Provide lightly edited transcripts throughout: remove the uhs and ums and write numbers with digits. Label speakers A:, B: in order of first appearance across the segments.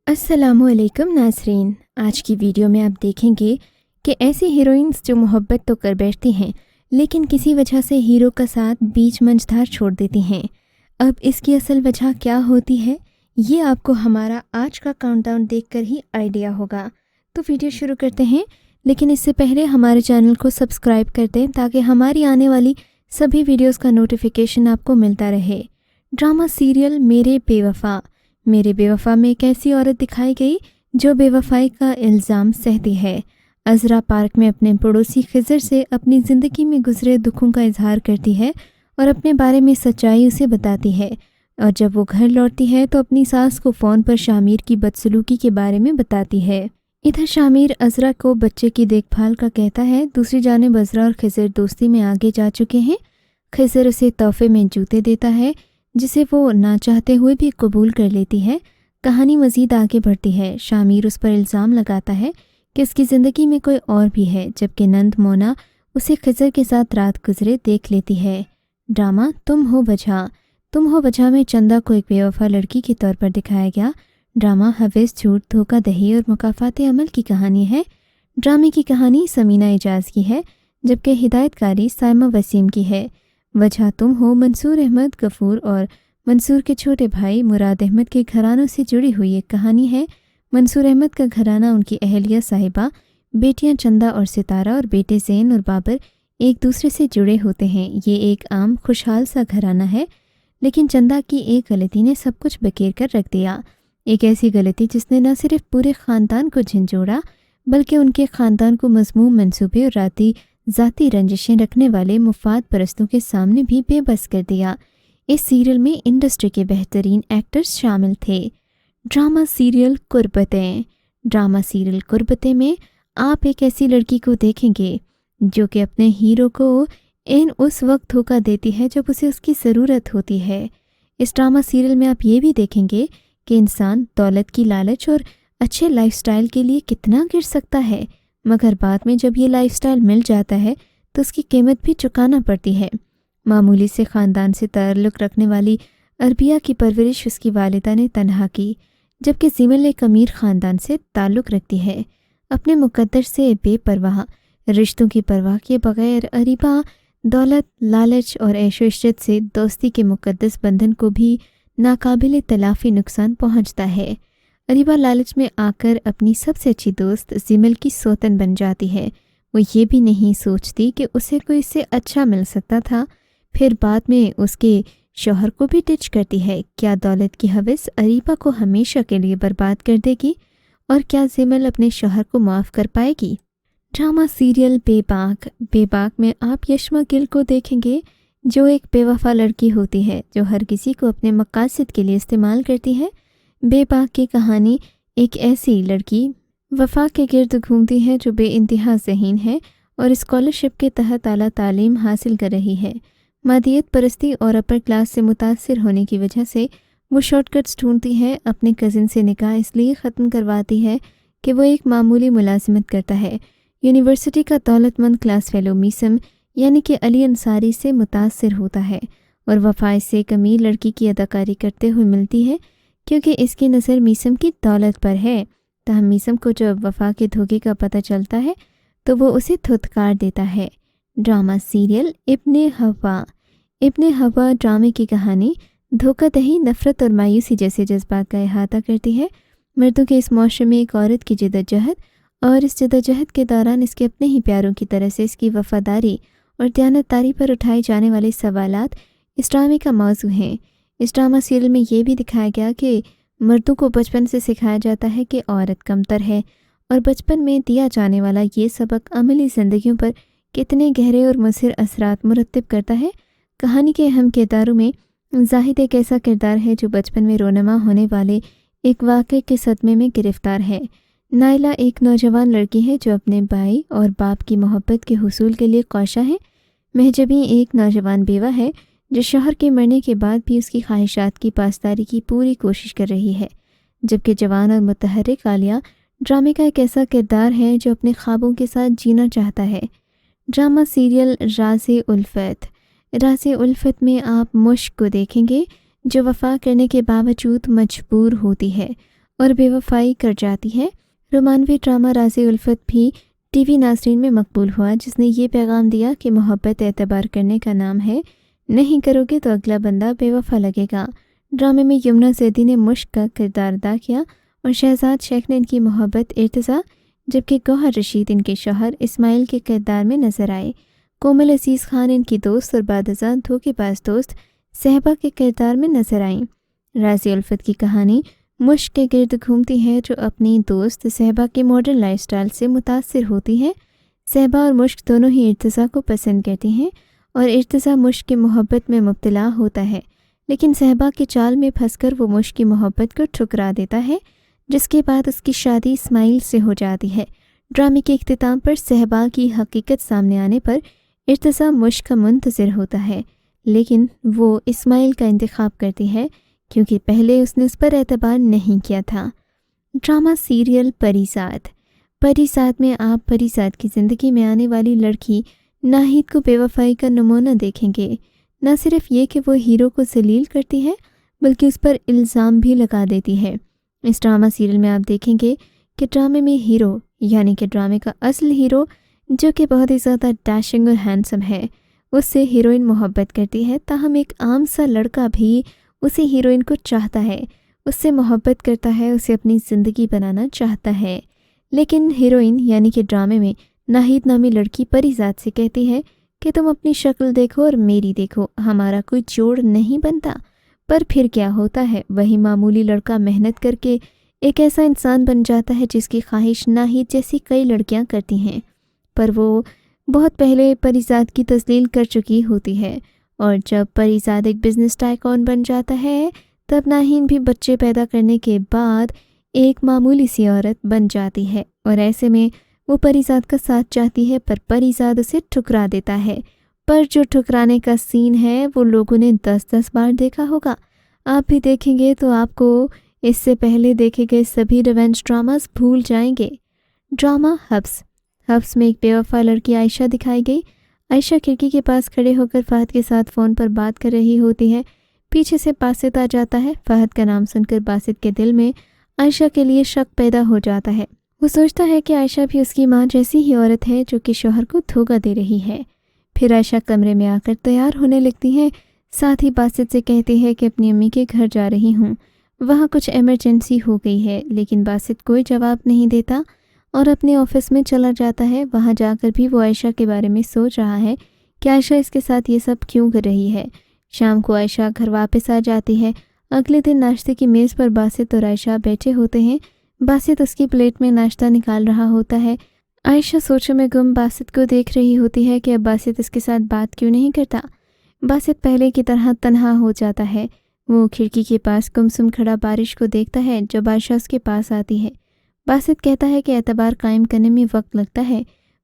A: अस्सलामु अलैकुम नाज़रीन। आज की वीडियो में आप देखेंगे कि ऐसी हीरोइंस जो मोहब्बत तो कर बैठती हैं लेकिन किसी वजह से हीरो का साथ बीच मंझधार छोड़ देती हैं। अब इसकी असल वजह क्या होती है ये आपको हमारा आज का काउंटडाउन देखकर ही आइडिया होगा। तो वीडियो शुरू करते हैं, लेकिन इससे पहले हमारे चैनल को सब्सक्राइब कर दें ताकि हमारी आने वाली सभी वीडियोज़ का नोटिफिकेशन आपको मिलता रहे। ड्रामा सीरियल मेरे बेवफा में एक ऐसी औरत दिखाई गई जो बेवफाई का इल्ज़ाम सहती है। अज़रा पार्क में अपने पड़ोसी खिज़र से अपनी ज़िंदगी में गुज़रे दुखों का इजहार करती है और अपने बारे में सच्चाई उसे बताती है, और जब वो घर लौटती है तो अपनी सास को फ़ोन पर शामिर की बदसलूकी के बारे में बताती है। इधर शामिर अज़रा को बच्चे की देखभाल का कहता है। दूसरी जानिब अज़रा और खिज़र दोस्ती में आगे जा चुके हैं। खिज़र उसे तोहफे में जूते देता है जिसे वो ना चाहते हुए भी कबूल कर लेती है। कहानी मज़ीद आगे बढ़ती है। शामिर उस पर इल्ज़ाम लगाता है कि उसकी ज़िंदगी में कोई और भी है, जबकि नंद मोना उसे खिज़र के साथ रात गुजरे देख लेती है। ड्रामा तुम हो वजह में चंदा को एक बेवफा लड़की के तौर पर दिखाया गया। ड्रामा हवेस, झूठ, धोखाधड़ी और मुकाफ़ात अमल की कहानी है। ड्रामे की कहानी समीना एजाज की है, जबकि हिदायतकारी साइमा वसीम की है। वजह तुम हो मंसूर अहमद गफूर और मंसूर के छोटे भाई मुराद अहमद के घरानों से जुड़ी हुई एक कहानी है। मंसूर अहमद का घराना, उनकी अहलिया साहिबा, बेटियां चंदा और सितारा और बेटे ज़ैन और बाबर एक दूसरे से जुड़े होते हैं। ये एक आम खुशहाल सा घराना है, लेकिन चंदा की एक गलती ने सब कुछ बखेर कर रख दिया। एक ऐसी गलती जिसने न सिर्फ पूरे ख़ानदान को झंझोड़ा बल्कि उनके ख़ानदान को मज़मूम मंसूबे और ज़ाती रंजिशें रखने वाले मुफाद परस्तों के सामने भी बेबस कर दिया। इस सीरियल में इंडस्ट्री के बेहतरीन एक्टर्स शामिल थे। ड्रामा सीरियल कुर्बतें में आप एक ऐसी लड़की को देखेंगे जो कि अपने हीरो को उस वक्त धोखा देती है जब उसे उसकी ज़रूरत होती है। इस ड्रामा सीरियल में आप ये भी देखेंगे कि इंसान दौलत की लालच और अच्छे लाइफस्टाइल के लिए कितना गिर सकता है, मगर बाद में जब ये लाइफस्टाइल मिल जाता है तो उसकी कीमत भी चुकाना पड़ती है। मामूली से ख़ानदान से ताल्लुक़ रखने वाली अरबिया की परवरिश उसकी वालिदा ने तन्हा की, जबकि ज़िमल एक अमीर ख़ानदान से ताल्लुक़ रखती है। अपने मुक़द्दर से बेपरवाह, रिश्तों की परवाह किए बगैर अरीबा दौलत, लालच और ऐशो इश्रत से दोस्ती के मुक़द्दस बंधन को भी नाकाबिल तलाफ़ी नुकसान पहुँचता है। अरीबा लालच में आकर अपनी सबसे अच्छी दोस्त ज़िमल की सौतन बन जाती है। वो ये भी नहीं सोचती कि उसे कोई इससे अच्छा मिल सकता था। फिर बाद में उसके शौहर को भी डिच करती है। क्या दौलत की हवस अरीबा को हमेशा के लिए बर्बाद कर देगी, और क्या ज़िमल अपने शौहर को माफ़ कर पाएगी? ड्रामा सीरियल बेबाक में आप यशमा गिल को देखेंगे जो एक बेवफा लड़की होती है जो हर किसी को अपने मकासद के लिए इस्तेमाल करती है। बेबाक की कहानी एक ऐसी लड़की वफा के गिर्द घूमती है जो बेइंतहा ज़हीन है और स्कॉलरशिप के तहत आला तालीम हासिल कर रही है। मादियत परस्ती और अपर क्लास से मुतासिर होने की वजह से वो शॉर्टकट्स ढूंढती है। अपने कज़िन से निकाह इसलिए ख़त्म करवाती है कि वो एक मामूली मुलाजिमत करता है। यूनिवर्सिटी का दौलतमंद क्लास फेलो मीसम यानी कि अली अंसारी से मुतासिर होता है और वफा से एक अमीर लड़की की अदाकारी करते हुए मिलती है, क्योंकि इसकी नज़र मीसम की दौलत पर है। तहम मीसम को जब वफा के धोखे का पता चलता है तो वो उसे धुतकार देता है। ड्रामा सीरियल इब्ने हवा ड्रामे की कहानी धोखाधड़ी, नफ़रत और मायूसी जैसे जज्बात का अहाता करती है। मर्दों के इस मौशे में एक औरत की जद्दोजहद और इस जद्दोजहद के दौरान इसके अपने ही प्यारों की तरह से इसकी वफादारी और दयानतदारी पर उठाए जाने वाले सवालात इस ड्रामे का मौजू हैं। इस ड्रामा सीरियल में ये भी दिखाया गया कि मर्दों को बचपन से सिखाया जाता है कि औरत कमतर है, और बचपन में दिया जाने वाला ये सबक अमली ज़िंदगियों पर कितने गहरे और मुसिर असरात मुरतब करता है। कहानी के अहम किरदारों में जाहिद एक ऐसा किरदार है जो बचपन में रोनमा होने वाले एक वाक़े के सदमे में गिरफ़्तार है। नाइला एक नौजवान लड़की है जो अपने भाई और बाप की मोहब्बत के हुसूल के लिए ख्वाशा है। महजबी एक नौजवान बेवा है जो शौहर के मरने के बाद भी उसकी ख्वाहिशात की पासदारी की पूरी कोशिश कर रही है, जबकि जवान और मुतहर्रिक आलिया ड्रामे का एक ऐसा किरदार है जो अपने ख्वाबों के साथ जीना चाहता है। ड्रामा सीरियल राज़े उल्फत में आप मुश्क को देखेंगे जो वफा करने के बावजूद मजबूर होती है اور بے وفائی کر جاتی ہے۔ رومانوی ڈرامہ راز الفت بھی ٹی وی ناظرین میں مقبول ہوا، جس نے یہ پیغام دیا کہ محبت اعتبار کرنے کا نام ہے، نہیں کرو گے تو اگلا بندہ بے وفا لگے گا۔ ڈرامے میں یمنا زیدی نے مشک کا کردار ادا کیا اور شہزاد شیخ نے ان کی محبت ارتضیٰ، جبکہ گوہر رشید ان کے شوہر اسماعیل کے کردار میں نظر آئے۔ کومل عزیز خان ان کی دوست اور بعد ازاں دھوکے باز دوست صحبا کے کردار میں نظر آئیں۔ راز الفت کی کہانی مشک کے گرد گھومتی ہے، جو اپنی دوست صحبا کے ماڈرن لائف سٹائل سے متاثر ہوتی ہے۔ صحبا اور مشک دونوں ہی ارتضیٰ کو پسند کرتی ہیں اور ارتضیٰ مشک کی محبت میں مبتلا ہوتا ہے، لیکن صحبا کے چال میں پھنس کر وہ مشک کی محبت کو ٹھکرا دیتا ہے، جس کے بعد اس کی شادی اسماعیل سے ہو جاتی ہے۔ ڈرامے کے اختتام پر صحبا کی حقیقت سامنے آنے پر ارتضیٰ مشک کا منتظر ہوتا ہے، لیکن وہ اسماعیل کا انتخاب کرتی ہے کیونکہ پہلے اس نے اس پر اعتبار نہیں کیا تھا۔ Drama serial Parizaad. پریزاد میں آپ پریزاد کی زندگی میں آنے والی لڑکی ناہید کو بے وفائی کا نمونہ دیکھیں گے۔ نہ صرف یہ کہ وہ ہیرو کو ذلیل کرتی ہے بلکہ اس پر الزام بھی لگا دیتی ہے۔ اس ڈرامہ سیریل میں آپ دیکھیں گے کہ ڈرامے میں ہیرو یعنی کہ ڈرامے کا اصل ہیرو، جو کہ بہت ہی زیادہ ڈیشنگ اور ہینڈسم ہے، اس سے ہیروئن محبت کرتی ہے، تاہم ایک عام سا لڑکا بھی اسی ہیروئن کو چاہتا ہے، اس سے محبت کرتا ہے، اسے اپنی زندگی بنانا چاہتا ہے۔ لیکن ہیروئن یعنی کہ ڈرامے میں ناہید نامی لڑکی پریزاد سے کہتی ہے کہ تم اپنی شکل دیکھو اور میری دیکھو، ہمارا کوئی جوڑ نہیں بنتا۔ پر پھر کیا ہوتا ہے، وہی معمولی لڑکا محنت کر کے ایک ایسا انسان بن جاتا ہے جس کی خواہش ناہید جیسی کئی لڑکیاں کرتی ہیں، پر وہ بہت پہلے پریزاد کی تذلیل کر چکی ہوتی ہے، اور جب پریزاد ایک بزنس ٹائکون بن جاتا ہے تب ناہید بھی بچے پیدا کرنے کے بعد ایک معمولی سی عورت بن جاتی ہے، اور ایسے میں وہ پریزاد کا ساتھ چاہتی ہے، پر پریزاد اسے ٹھکرا دیتا ہے۔ پر جو ٹھکرانے کا سین ہے وہ لوگوں نے 10 بار دیکھا ہوگا، آپ بھی دیکھیں گے تو آپ کو اس سے پہلے دیکھے گئے سبھی ریونج ڈراماز بھول جائیں گے۔ ڈرامہ حبس۔ حبس میں ایک بے وفا لڑکی عائشہ دکھائی گئی۔ عائشہ کھڑکی کے پاس کھڑے ہو کر فہد کے ساتھ فون پر بات کر رہی ہوتی ہے، پیچھے سے باسط آ جاتا ہے۔ فہد کا نام سن کر باسط کے دل میں عائشہ کے لیے شک پیدا ہو جاتا ہے، وہ سوچتا ہے کہ عائشہ بھی اس کی ماں جیسی ہی عورت ہے جو کہ شوہر کو دھوکہ دے رہی ہے۔ پھر عائشہ کمرے میں آ کر تیار ہونے لگتی ہے، ساتھ ہی باسط سے کہتی ہے کہ اپنی امی کے گھر جا رہی ہوں، وہاں کچھ ایمرجنسی ہو گئی ہے، لیکن باسط کوئی جواب نہیں دیتا اور اپنے آفس میں چلا جاتا ہے۔ وہاں جا کر بھی وہ عائشہ کے بارے میں سوچ رہا ہے کہ عائشہ اس کے ساتھ یہ سب کیوں کر رہی ہے۔ شام کو عائشہ گھر واپس آ جاتی ہے۔ اگلے دن ناشتے کی میز پر باسط اور عائشہ بیٹھے ہوتے ہیں۔ باسط اس کی پلیٹ میں ناشتہ نکال رہا ہوتا ہے۔ عائشہ سوچوں میں گم باسط کو دیکھ رہی ہوتی ہے کہ اب باسط اس کے ساتھ بات کیوں نہیں کرتا۔ باسط پہلے کی طرح تنہا ہو جاتا ہے۔ وہ کھڑکی کے پاس گمسم کھڑا بارش کو دیکھتا ہے جب عائشہ اس کے پاس آتی ہے۔ باسط کہتا ہے کہ اعتبار قائم کرنے میں وقت لگتا ہے،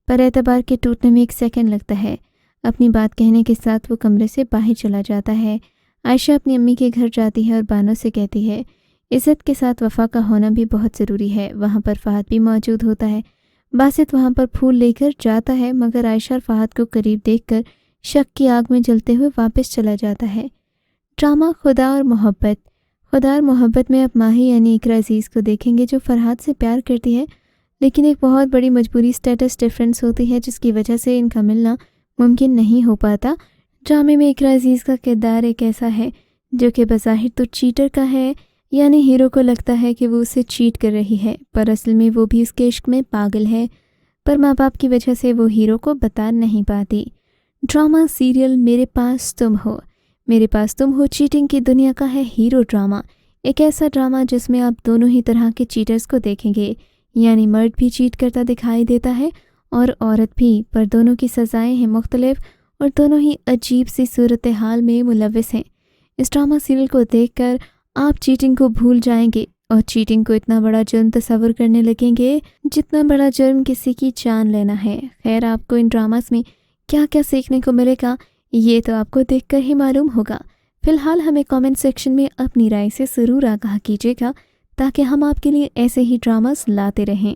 A: پر اعتبار کے ٹوٹنے میں 1 سیکنڈ لگتا ہے۔ اپنی بات کہنے کے ساتھ وہ کمرے سے باہر چلا جاتا ہے۔ عائشہ اپنی امی کے گھر جاتی ہے اور بانو سے کہتی ہے عزت کے ساتھ وفا کا ہونا بھی بہت ضروری ہے۔ وہاں پر فہد بھی موجود ہوتا ہے۔ باسط وہاں پر پھول لے کر جاتا ہے، مگر عائشہ اور فہد کو قریب دیکھ کر شک کی آگ میں جلتے ہوئے واپس چلا جاتا ہے۔ ڈرامہ خدا اور محبت۔ خدا اور محبت میں آپ ماہی یعنی اقرا عزیز کو دیکھیں گے، جو فرحاد سے پیار کرتی ہے، لیکن ایک بہت بڑی مجبوری سٹیٹس ڈیفرنس ہوتی ہے جس کی وجہ سے ان کا ملنا ممکن نہیں ہو پاتا۔ ڈرامے میں اقرا عزیز کا کردار ایک ایسا ہے جو کہ بظاہر تو چیٹر کا ہے، یعنی ہیرو کو لگتا ہے کہ وہ اسے چیٹ کر رہی ہے، پر اصل میں وہ بھی اس کے عشق میں پاگل ہے، پر ماں باپ کی وجہ سے وہ ہیرو کو بتا نہیں پاتی۔ ڈرامہ سیریل میرے پاس تم ہو۔ میرے پاس تم ہو چیٹنگ کی دنیا کا ہے ہیرو ڈرامہ، ایک ایسا ڈرامہ جس میں آپ دونوں ہی طرح کے چیٹرز کو دیکھیں گے، یعنی مرد بھی چیٹ کرتا دکھائی دیتا ہے اور عورت بھی، پر دونوں کی سزائیں ہیں مختلف اور دونوں ہی عجیب سی صورتحال میں ملوث ہیں۔ اس ڈرامہ سیریل کو دیکھ کر آپ چیٹنگ کو بھول جائیں گے اور چیٹنگ کو اتنا بڑا جرم تصور کرنے لگیں گے جتنا بڑا جرم کسی کی جان لینا ہے۔ خیر، آپ کو ان ڈراماز میں کیا کیا سیکھنے کو ملے گا یہ تو آپ کو دیکھ کر ہی معلوم ہوگا۔ فی الحال ہمیں کامنٹ سیکشن میں اپنی رائے سے ضرور آگاہ کیجیے گا تاکہ ہم آپ کے لیے ایسے ہی ڈراماز لاتے رہیں۔